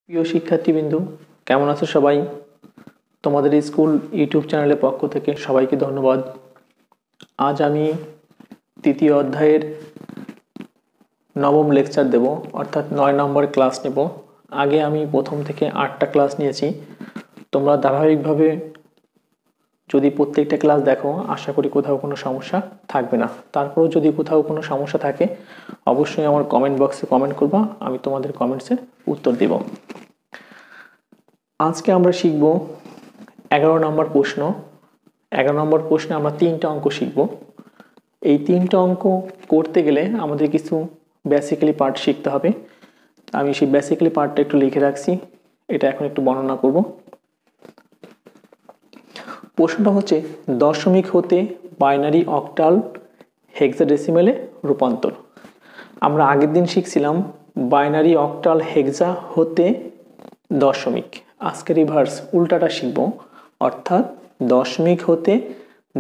প্রিয় শিক্ষার্থীবৃন্দু, কেমন আছো সবাই? তোমাদের স্কুল ইউটিউব চ্যানেলের পক্ষ থেকে সবাইকে ধন্যবাদ। আজ আমি তৃতীয় অধ্যায়ের নবম লেকচার দেব, অর্থাৎ 9 নম্বর ক্লাস নেব। আগে আমি প্রথম থেকে 8টা ক্লাস নিয়েছি। তোমরা ধারাবাহিকভাবে যদি প্রত্যেকটা ক্লাস দেখো, আশা করি কোথাও কোনো সমস্যা থাকবে না। তারপরেও যদি কোথাও কোনো সমস্যা থাকে অবশ্যই আমার কমেন্ট বক্সে কমেন্ট করবা, আমি তোমাদের কমেন্টসের উত্তর দেব। আজকে আমরা শিখব 11 নম্বর প্রশ্ন। 11 নম্বর প্রশ্নে আমরা 3টা অঙ্ক শিখব। এই 3টা অঙ্ক করতে গেলে আমাদের কিছু বেসিক্যালি পার্ট শিখতে হবে। আমি সেই বেসিক্যালি পার্টটা একটু লিখে রাখছি, এটা এখন একটু বর্ণনা করব। প্রশ্নটা হচ্ছে দশমিক হতে বাইনারি অক্টাল হেক্সাডেসিমেলে রূপান্তর। আমরা আগের দিন শিখছিলাম বাইনারি অক্টাল হেক্সা হতে দশমিক। আজকে রিভার্স উল্টাটা শিখব, অর্থাৎ দশমিক হতে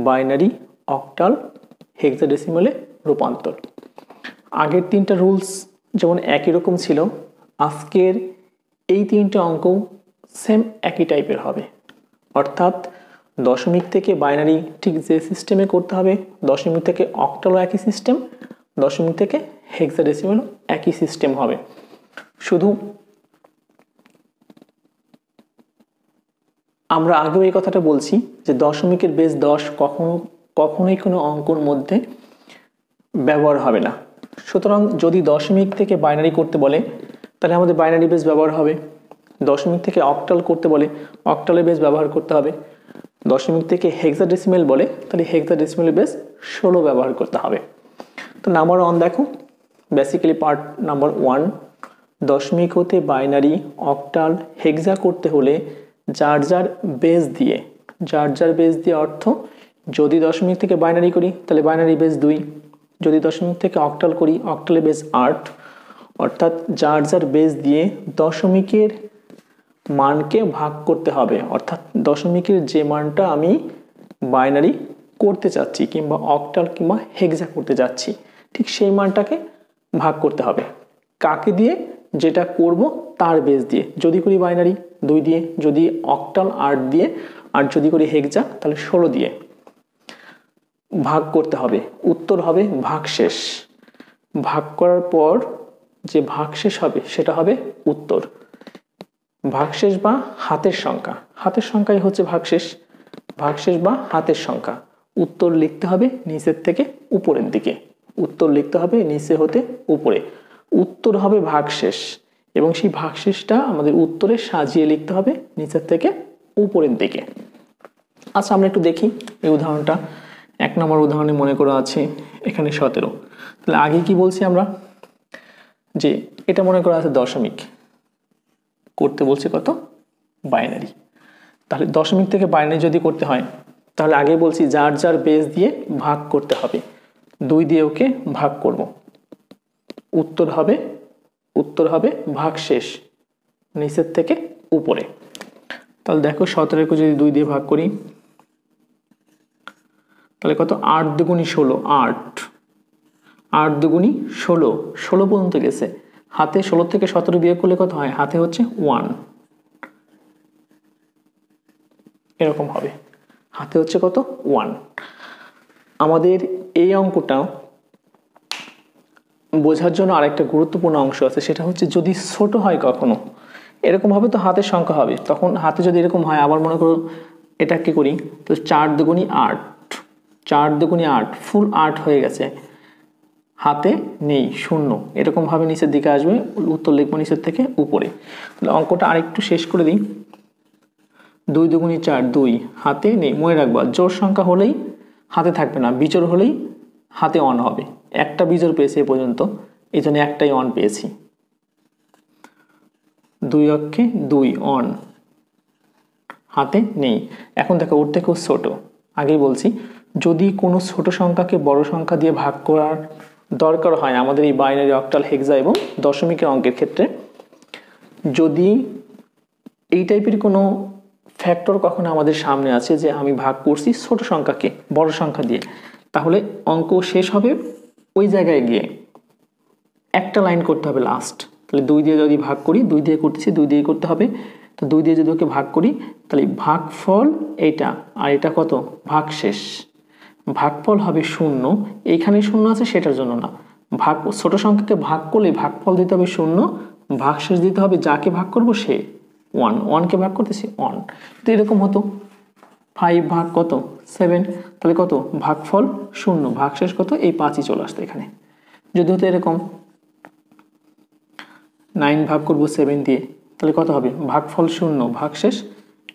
বাইনারি অক্টাল হেক্সাডেসিমেলে রূপান্তর। আগের 3টা রুলস যেমন একই রকম ছিল, আজকের এই 3টা অঙ্ক সেম একই টাইপের হবে। অর্থাৎ দশমিক থেকে বাইনারি ঠিক যে সিস্টেমে করতে হবে, দশমিক থেকে অক্টালও একই সিস্টেম, দশমিক থেকে হেক্সাডেসিমেলও একই সিস্টেম হবে। শুধু আমরা আগেও এই কথাটা বলছি যে দশমিকের বেস 10 কখনোই কোনো অঙ্কর মধ্যে ব্যবহার হবে না। সুতরাং যদি দশমিক থেকে বাইনারি করতে বলে তাহলে আমাদের বাইনারি বেস ব্যবহার হবে, দশমিক থেকে অক্টাল করতে বলে অক্টালের বেস ব্যবহার করতে হবে, দশমিক থেকে হেক্সাডেসিমেল বলে তাহলে হেক্সাডেসিমেলের বেস 16 ব্যবহার করতে হবে। তো নাম্বার 1 দেখো, বেসিক্যালি পার্ট নাম্বার 1, দশমিক হতে বাইনারি অক্টাল হেক্সা করতে হলে যার যার বেস দিয়ে অর্থ যদি দশমিক থেকে বাইনারি করি তাহলে বাইনারি বেস 2, যদি দশমিক থেকে অক্টাল করি অক্টালের বেস 8, অর্থাৎ যার যার বেস দিয়ে দশমিকের মানকে ভাগ করতে হবে। অর্থাৎ দশমিকের যে মানটা আমি বাইনারি করতে চাচ্ছি কিংবা অক্টাল কিংবা হেক্সা করতে যাচ্ছি ঠিক সেই মানটাকে ভাগ করতে হবে। কাকে দিয়ে? যেটা করব তার বেস দিয়ে। যদি করি বাইনারি 2 দিয়ে, যদি অক্টাল 8 দিয়ে, আর যদি করি হেক্সা তাহলে 16 দিয়ে ভাগ করতে হবে। উত্তর হবে ভাগশেষ। ভাগ করার পর যে ভাগশেষ হবে সেটা হবে উত্তর। ভাগশেষ বা হাতের সংখ্যাই হচ্ছে ভাগশেষ বা হাতের সংখ্যা। উত্তর লিখতে হবে নিচের থেকে উপরের দিকে, উত্তর লিখতে হবে নিচে হতে উপরে। উত্তর হবে ভাগশেষ এবং সেই ভাগশেষটা আমাদের উত্তরে সাজিয়ে লিখতে হবে নিচের থেকে উপরের দিকে। আচ্ছা, আমরা একটু দেখি এই উদাহরণটা। 1 নম্বর উদাহরণে মনে করা আছে এখানে 17। তাহলে আগে কি বলছি আমরা, যে এটা মনে করা আছে দশমিক, করতে বলছে কত? বাইনারি। তাহলে দশমিক থেকে বাইনারি যদি করতে হয় তাহলে আগে বলছি যার যার বেস দিয়ে ভাগ করতে হবে। 2 দিয়ে ওকে ভাগ করব, উত্তর হবে ভাগশেষ নিচের থেকে উপরে। তাহলে দেখো 17কে যদি 2 দিয়ে ভাগ করি তাহলে কত? 8 দুগুণী 16, 8 দুগুণী 16 পর্যন্ত গেছে। হাতে 16 থেকে 17 বিয়োগ করলে কত হয়? হাতে হচ্ছে 1, এরকম হবে। হাতে হচ্ছে কত? 1। আমাদের এই অঙ্কটা বোঝার জন্য আরেকটা গুরুত্বপূর্ণ অংশ আছে, সেটা হচ্ছে যদি ছোট হয় কখনো এরকম হবে তো হাতের সংখ্যা হবে, তখন হাতে যদি এরকম হয়, আবার মনে করো এটা কি করি, তো 4 দুগুণী 8, 4 দুগুণী 8, ফুল 8 হয়ে গেছে, হাতে নেই 0, এরকম ভাবে নিচের দিকে আসবে, উত্তর লিখবো নিচের থেকে উপরে। তাহলে অঙ্কটা আরেকটু শেষ করে দিই। 2 দুগুণী 4, 2, হাতে নেই। মনে রাখবা জোড় সংখ্যা হলেই হাতে থাকবে না, বিজোড় হলেই হাতে 1 হবে। একটা বিজোড় পেয়েছি এ পর্যন্ত, এই জন্য একটাই 1 পেয়েছি। 2 অক্ষে 2, 1, হাতে নেই। এখন দেখো ওর থেকেও ছোট, আগেই বলছি যদি কোনো ছোট সংখ্যাকে বড় সংখ্যা দিয়ে ভাগ করার দরকার হয় আমাদের এই বাইনারি অক্টাল হেক্সা এবং দশমিকের অঙ্কের ক্ষেত্রে, যদি এই টাইপের কোনো ফ্যাক্টর কখনো আমাদের সামনে আছে যে আমি ভাগ করছি ছোট সংখ্যাকে বড় সংখ্যা দিয়ে, তাহলে অঙ্ক শেষ হবে ওই জায়গায় গিয়ে একটা লাইন করতে হবে লাস্ট, তাহলে 2 দিয়ে যদি ভাগ করি, 2 দিয়ে করতেছি, 2 দিয়ে করতে হবে, তো 2 দিয়ে যদি ওকে ভাগ করি তাহলে ভাগফল এইটা আর এটা কত, ভাগশেষ। ভাগফল হবে 0, এইখানে 0 আছে সেটার জন্য না, ভাগ ছোট সংখ্যাকে ভাগ করলে ভাগফল দিতে হবে 0, ভাগশেষ দিতে হবে যাকে ভাগ করব সে 1, 1কে ভাগ করতেছি 1। তো এরকম হতো 5 ভাগ কত 7, তাহলে কত ভাগফল 0, ভাগশেষ কত এই 5ই চলে আসতো এখানে। যদি হতো এরকম 9 ভাগ করব 7 দিয়ে, তাহলে কত হবে ভাগফল 0, ভাগশেষ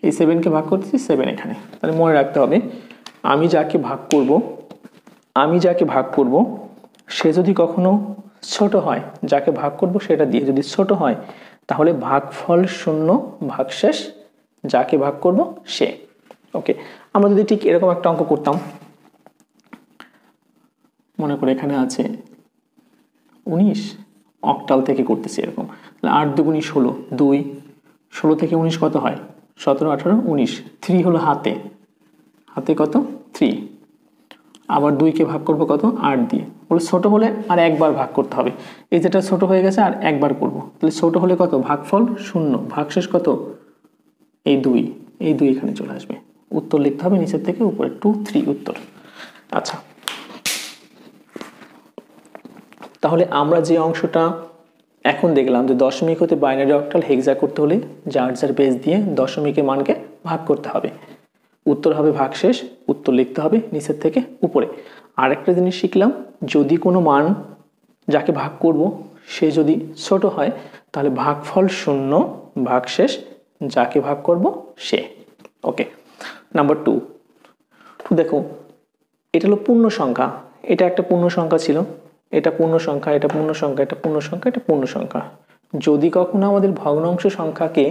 এই 7কে ভাগ করতেছি 7 এখানে। তাহলে মনে রাখতে হবে আমি যাকে ভাগ করব সে যদি কখনো ছোট হয়, যাকে ভাগ করব সেটা দিয়ে যদি ছোট হয় তাহলে ভাগফল 0, ভাগশেষ যাকে ভাগ করব সে। ওকে, আমরা যদি ঠিক এরকম একটা অঙ্ক করতাম, মনে করে এখানে আছে 19, অক্টাল থেকে করতেছি এরকম, তাহলে 8 দুগুণী 16, 2, 16 থেকে 19 কত হয় 17, 18, 19, 3 হলো হাতে কত 3, আবার 2কে ভাগ করব কত 8 দিয়ে, বলে ছোট হলে আর একবার ভাগ করতে হবে, এই যেটা ছোট হয়ে গেছে আর একবার করব, তাহলে ছোট হলে কত ভাগফল 0, ভাগশেষ কত এই 2 এখানে চলে আসবে। উত্তর লিখতে হবে নিচের থেকে উপরে 2, 3 উত্তর। আচ্ছা, তাহলে আমরা যে অংশটা এখন দেখলাম যে দশমিক হতে বাইনারি অক্টাল হেক্সা করতে হলে যার যার বেস দিয়ে দশমিকের মানকে ভাগ করতে হবে, উত্তর হবে ভাগশেষ, উত্তর লিখতে হবে নিচের থেকে উপরে। আরেকটা জিনিস শিখলাম, যদি কোনো মান যাকে ভাগ করব সে যদি ছোট হয় তাহলে ভাগফল 0, ভাগশেষ যাকে ভাগ করব সে। ওকে, নাম্বার 2 দেখো, এটা হলো পূর্ণ সংখ্যা, এটা একটা পূর্ণ সংখ্যা ছিল, এটা পূর্ণ সংখ্যা, এটা পূর্ণ সংখ্যা, এটা পূর্ণ সংখ্যা, এটা পূর্ণ সংখ্যা। যদি কখনো আমাদের ভগ্নাংশ সংখ্যাকে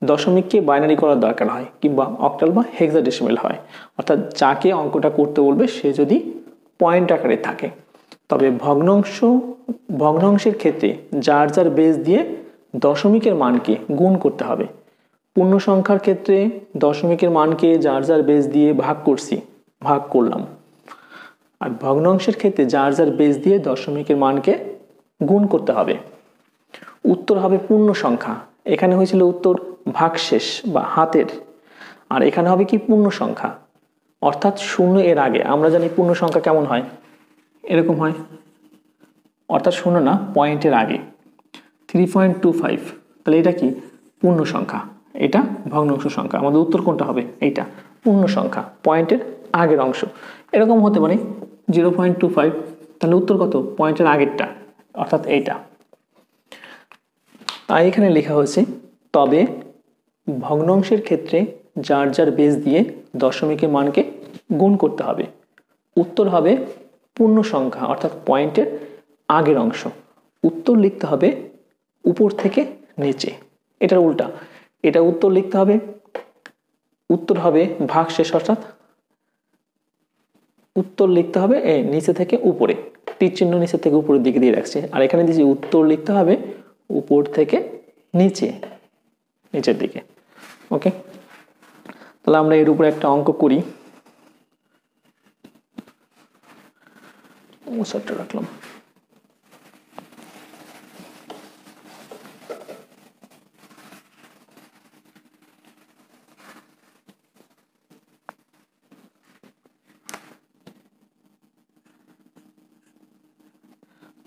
দশমিককে বাইনারি করার দরকার হয় কিংবা অক্টাল বা হেক্সাডেসিমাল হয়, অর্থাৎ যাকে অঙ্কটা করতে বলবে সে যদি পয়েন্ট আকারে থাকে, তবে ভগ্নাংশের ক্ষেত্রে যার যার বেস দিয়ে দশমিকের মানকে গুণ করতে হবে। পূর্ণ সংখ্যার ক্ষেত্রে দশমিকের মানকে যার যার বেস দিয়ে ভাগ করলাম, আর ভগ্নাংশের ক্ষেত্রে যার যার বেস দিয়ে দশমিকের মানকে গুণ করতে হবে। উত্তর হবে পূর্ণ সংখ্যা, এখানে হয়েছিল উত্তর ভাগশেষ বা হাতের, আর এখানে হবে কি পূর্ণ সংখ্যা, অর্থাৎ 0 এর আগে। আমরা জানি পূর্ণ সংখ্যা কেমন হয়, এরকম হয়, অর্থাৎ 0 না, পয়েন্টের আগে 3.25, তাহলে এটা কি পূর্ণ সংখ্যা, এটা ভগ্নাংশ সংখ্যা। আমাদের উত্তর কোনটা হবে, এইটা পূর্ণ সংখ্যা, পয়েন্টের আগের অংশ। এরকম হতে পারে 0.25, তাহলে উত্তর কত পয়েন্টের আগেরটা, অর্থাৎ এইটা। তাই এখানে লেখা হয়েছে তবে ভগ্নাংশের ক্ষেত্রে যার যার বেস দিয়ে দশমিকের মানকে গুণ করতে হবে। উত্তর হবে পূর্ণ সংখ্যা, অর্থাৎ পয়েন্টের আগের অংশ। উত্তর লিখতে হবে উপর থেকে নিচে, এটার উল্টা, এটা উত্তর লিখতে হবে, উত্তর হবে ভাগশেষ, অর্থাৎ উত্তর লিখতে হবে নিচে থেকে উপরে, তীর চিহ্ন নিচে থেকে উপরের দিকে দিয়ে রাখছে, আর এখানে দিয়েছি উত্তর লিখতে হবে উপর থেকে নিচের দিকে। ওকে, তাহলে আমরা এর উপরে একটা অঙ্ক করি, রাখলাম।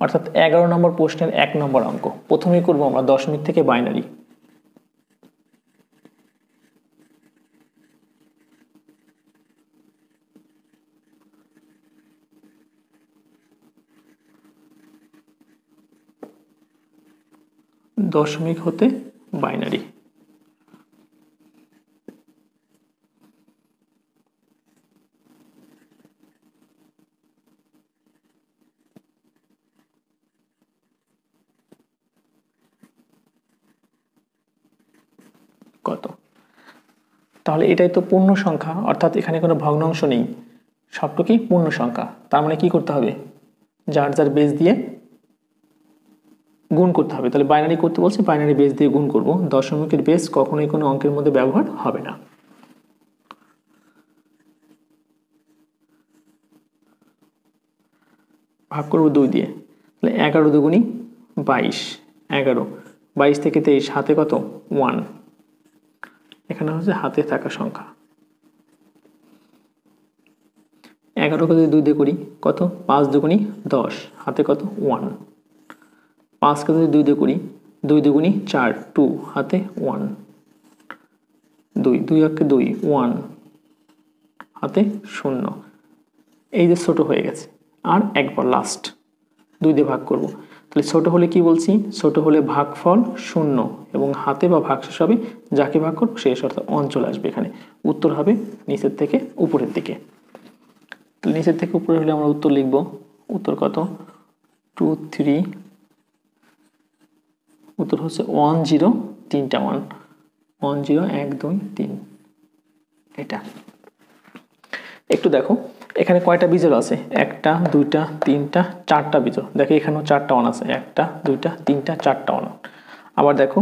অর্থাৎ 11 নম্বর প্রশ্নের 1 নম্বর অঙ্ক। প্রথমেই করব আমরা দশমিক থেকে বাইনারি। দশমিক হতে বাইনারি, কত, তাহলে এটাই তো পূর্ণ সংখ্যা, অর্থাৎ এখানে কোনো ভগ্নাংশ নেই, সবটুকুই পূর্ণ সংখ্যা। তার মানে কি করতে হবে, যার যার বেস দিয়ে গুণ করতে হবে। তাহলে বাইনারি করতে বলছে, বাইনারি বেস দিয়ে গুণ করব। দশমিকের বেস কখনোই কোনো অঙ্কের মধ্যে ব্যবহার হবে না। ভাগ করব 2 দিয়ে, তাহলে 11 দুগুণী 22, 11, 22 থেকে 23 হাতে কত 1, এখানে হচ্ছে হাতে থাকা সংখ্যা। 11 কে যদি 2 দিয়ে করি কত 5 দুগুণী 10, হাতে কত 1, 5 কে যদি 2 দিয়ে করি 2 দুগুণী 4, 2, হাতে 1, 2, 2 একে 2, 1, হাতে 0। এই যে ছোট হয়ে গেছে, আর একবার লাস্ট 2 দিয়ে ভাগ করব। তাহলে ছোট হলে কি বলছি, ছোট হলে ভাগফল 0 এবং হাতে বা ভাগশেষ হবে যাকে ভাগ করব শেষ, অর্থাৎ অঞ্চল আসবে এখানে। উত্তর হবে নিচের থেকে উপরের দিকে। তাহলে নিচের থেকে উপরে হলে আমরা উত্তর লিখব, উত্তর কত 2, 3, উত্তর হচ্ছে 1, 0, 3টা 1, 1, 0, 1, 2, 3। এটা একটু দেখো এখানে কয়টা বিজোড় আছে, 1টা 2টা 3টা 4টা বিজোড়। দেখো এখানেও 4টা 1 আছে, 1টা 2টা 3টা 4টা 1। আবার দেখো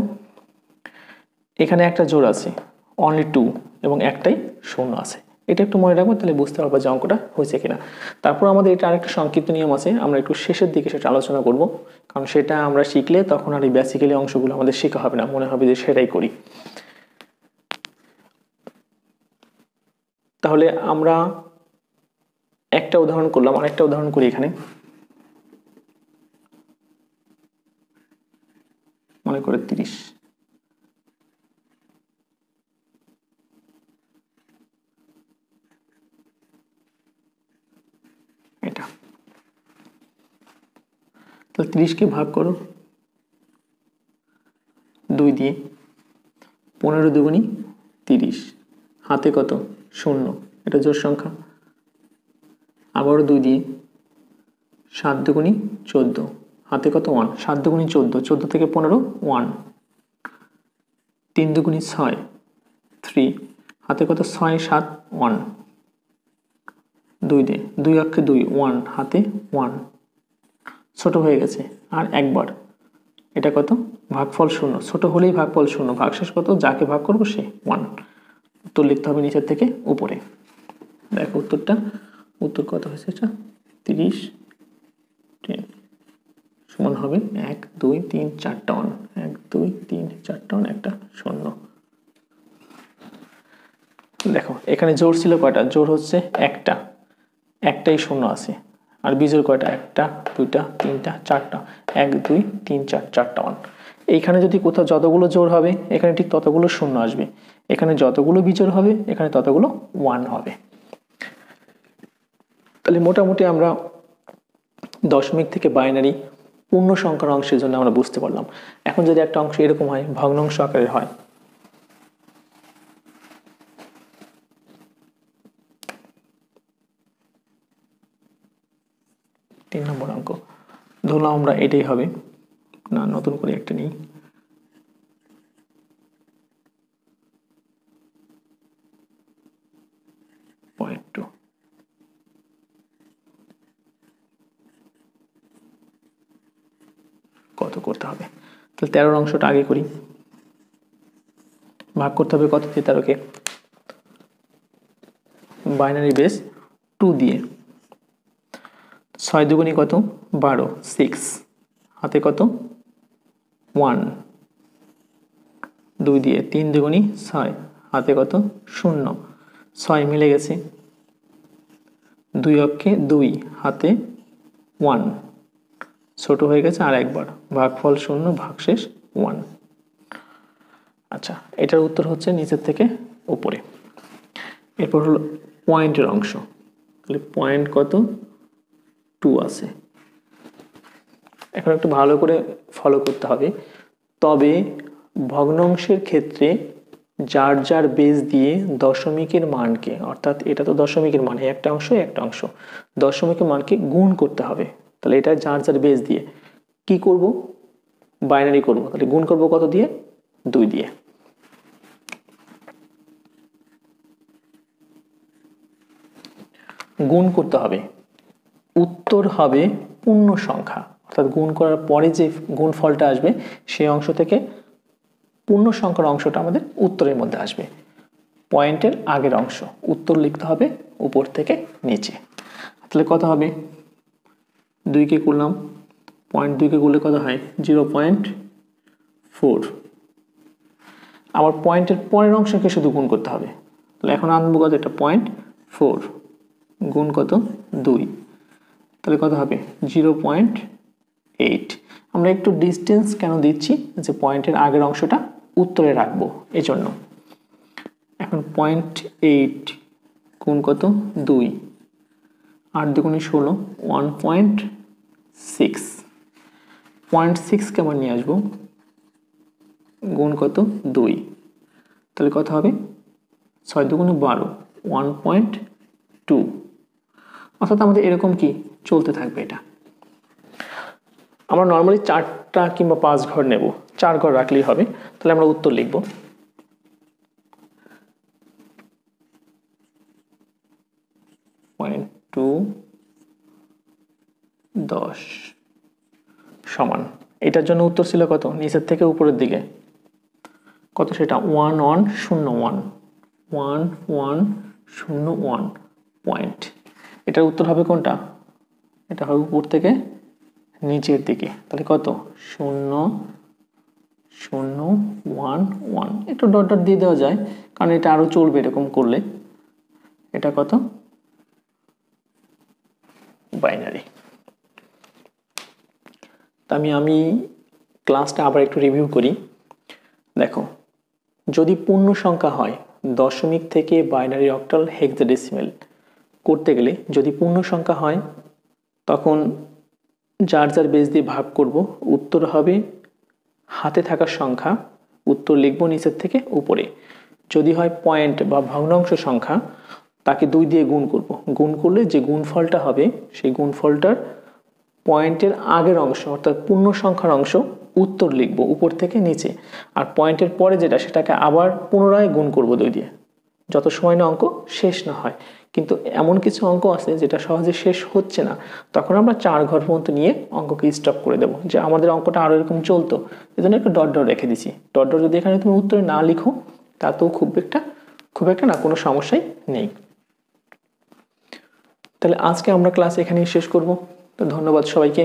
এখানে একটা জোড় আছে অনলি 2 এবং একটাই 0 আছে। এটা একটু মনে রাখবো, তাহলে বুঝতে পারবো যে অঙ্কটা হয়েছে কিনা। তারপর আমাদের এটা আরেকটা সংক্ষিপ্ত নিয়ম আছে, আমরা একটু শেষের দিকে সেটা আলোচনা করব, কারণ সেটা আমরা শিখলে তখন আর এই বেসিক্যালি অংশগুলো আমাদের শেখা হবে না, মনে হবে যে সেটাই করি। তাহলে আমরা একটা উদাহরণ করলাম, আরেকটা উদাহরণ করি। এখানে মনে করে 30, এটা তাহলে 30 কে ভাগ করো 2 দিয়ে, 15 দুগুণী 30, হাতে কত 0, এটা জোড় সংখ্যা। আবারও 2 দিয়ে, 7 দুগুণী 14, হাতে কত 1, 7 দুগুণী 14, 14 থেকে 15 1, 3 দুগুণী 6, 3, হাতে কত 6, 7, 1, 2 দিয়ে, 2 অক্ষে 2, 1, হাতে 1, ছোট হয়ে গেছে আর একবার। এটা কত ভাগফল 0, ছোট হলেই ভাগফল 0, ভাগশেষ কত যাকে ভাগ করবো সে 1। উত্তর লিখতে হবে নিচের থেকে উপরে। দেখো উত্তরটা, উত্তর কত হয়েছে, এটা 30, 10 সমান হবে 1, 2, 3, 4টা 1, 1, 2, 3, 4টা 1, একটা 0। দেখো এখানে জোড় ছিল কয়টা, জোড় হচ্ছে একটাই 0 আছে, আর বিজোড় কয়টা 1টা 2টা 3টা 4টা, 1, 2, 3, 4, 4টা 1। এইখানে যদি কোথাও যতগুলো জোড় হবে এখানে ঠিক ততগুলো 0 আসবে, এখানে যতগুলো বিজোড় হবে এখানে ততগুলো 1 হবে। তাহলে মোটামুটি আমরা দশমিক থেকে বাইনারি পূর্ণ সংখ্যার অংশের জন্য আমরা বুঝতে পারলাম। এখন যদি একটা অংশ এরকম হয় ভগ্নাংশ আকারের হয়, তিন নম্বর অঙ্ক ধরলাম আমরা এটাই হবে না, নতুন করে একটা নিই। কত করতে হবে, তাহলে 13 অংশটা আগে করি। ভাগ করতে হবে কত দিয়ে 13 কে, বাইনারি বেস 2 দিয়ে, 6 দুগুণী কত 12, 6, হাতে কত 1, 2 দিয়ে, 3 দুগুণী 6, হাতে কত 0, 6 মিলে গেছে, 2 অক্ষে 2, হাতে 1, ছোট হয়ে গেছে আর একবার, ভাগফল 0, ভাগশেষ 1। আচ্ছা এটার উত্তর হচ্ছে নিচের থেকে উপরে। এরপর হলো পয়েন্টের অংশ, তাহলে পয়েন্ট কত 2 আছে। এখন একটু ভালো করে ফলো করতে হবে, তবে ভগ্নাংশের ক্ষেত্রে যার যার বেস দিয়ে দশমিকের মানকে, অর্থাৎ এটা তো দশমিকের মান, একটা অংশ দশমিকের মানকে গুণ করতে হবে। তাহলে এটা যার যার বেস দিয়ে কি করব, বাইনারি করব, তাহলে গুণ করব কত দিয়ে 2 দিয়ে। গুণ করতে হবে, উত্তর হবে পূর্ণ সংখ্যা, অর্থাৎ গুণ করার পরে যে গুণফলটা আসবে সেই অংশ থেকে পূর্ণ সংখ্যার অংশটা আমাদের উত্তরের মধ্যে আসবে। পয়েন্টের আগের অংশ উত্তর লিখতে হবে উপর থেকে নিচে। তাহলে কত হবে, 2 কে করলাম 0.2কে গুণলে কত হয় 0.4। আবার পয়েন্টের পরের অংশকে শুধু গুণ করতে হবে, তাহলে এখন আনবো কত, এটা 0.4 গুণ কত 2, তাহলে কত হবে 0.8। আমরা একটু ডিস্টেন্স কেন দিচ্ছি, যে পয়েন্টের আগের অংশটা উত্তরে রাখবো এজন্য। এখন 0.8 গুণ কত 2, 8 দুগুণে 16, 1.6। 0.6 কে আমরা নিয়ে আসবো গুণ কত 2, তাহলে কত হবে 6 দুগুণে 12, 1.2। অর্থাৎ আমাদের এরকম কি চলতে থাকবে। এটা আমরা নর্মালি 4টা কিংবা 5 ঘর নেব, 4 ঘর রাখলেই হবে। তাহলে আমরা উত্তর লিখব 0.2 সমান, এটার জন্য উত্তর ছিল কত, নিচের থেকে উপরের দিকে কত, সেটা 1101 পয়েন্ট। এটার উত্তর হবে কোনটা, এটা হবে উপর থেকে নিচের দিকে, তাহলে কত 0011। একটু ডট ডট দিয়ে দেওয়া যায়, কারণ এটা আরো চলবে এরকম করলে। এটা কত বাইনারি। আমি ক্লাসটা আবার একটু রিভিউ করি। দেখো, যদি পূর্ণ সংখ্যা হয়, দশমিক থেকে বাইনারি, অক্টাল, হেক্সাডেসিমাল করতে গেলে যদি পূর্ণ সংখ্যা হয় তখন যার যার বেস দিয়ে ভাগ করব, উত্তর হবে হাতে থাকা সংখ্যা, উত্তর লিখব নিচের থেকে উপরে। যদি হয় পয়েন্ট বা ভগ্নাংশ সংখ্যা, তাকে 2 দিয়ে গুণ করব, গুণ করলে যে গুণফলটা হবে সেই গুণফলটার পয়েন্টের আগের অংশ অর্থাৎ পূর্ণ সংখ্যার অংশ উত্তর লিখব উপর থেকে নিচে, আর পয়েন্টের পরে যেটা সেটাকে আবার পুনরায় গুণ করব 2 দিয়ে, যত সময় না অঙ্ক শেষ না হয়। কিন্তু এমন কিছু অঙ্ক আছে যেটা সহজে শেষ হচ্ছে না, তখন আমরা 4 ঘর পর্যন্ত নিয়ে অঙ্ককে স্টপ করে দেব, যে আমাদের অঙ্কটা আরো এরকম চলতো, এজন্য একটু ডট ডট রেখে দিছি। ডট ডট যদি এখানে তুমি উত্তরে না লিখো তাতেও খুব একটা না, কোনো সমস্যাই নেই। তাহলে আজকে আমরা ক্লাস এখানেই শেষ করব। তো ধন্যবাদ সবাইকে।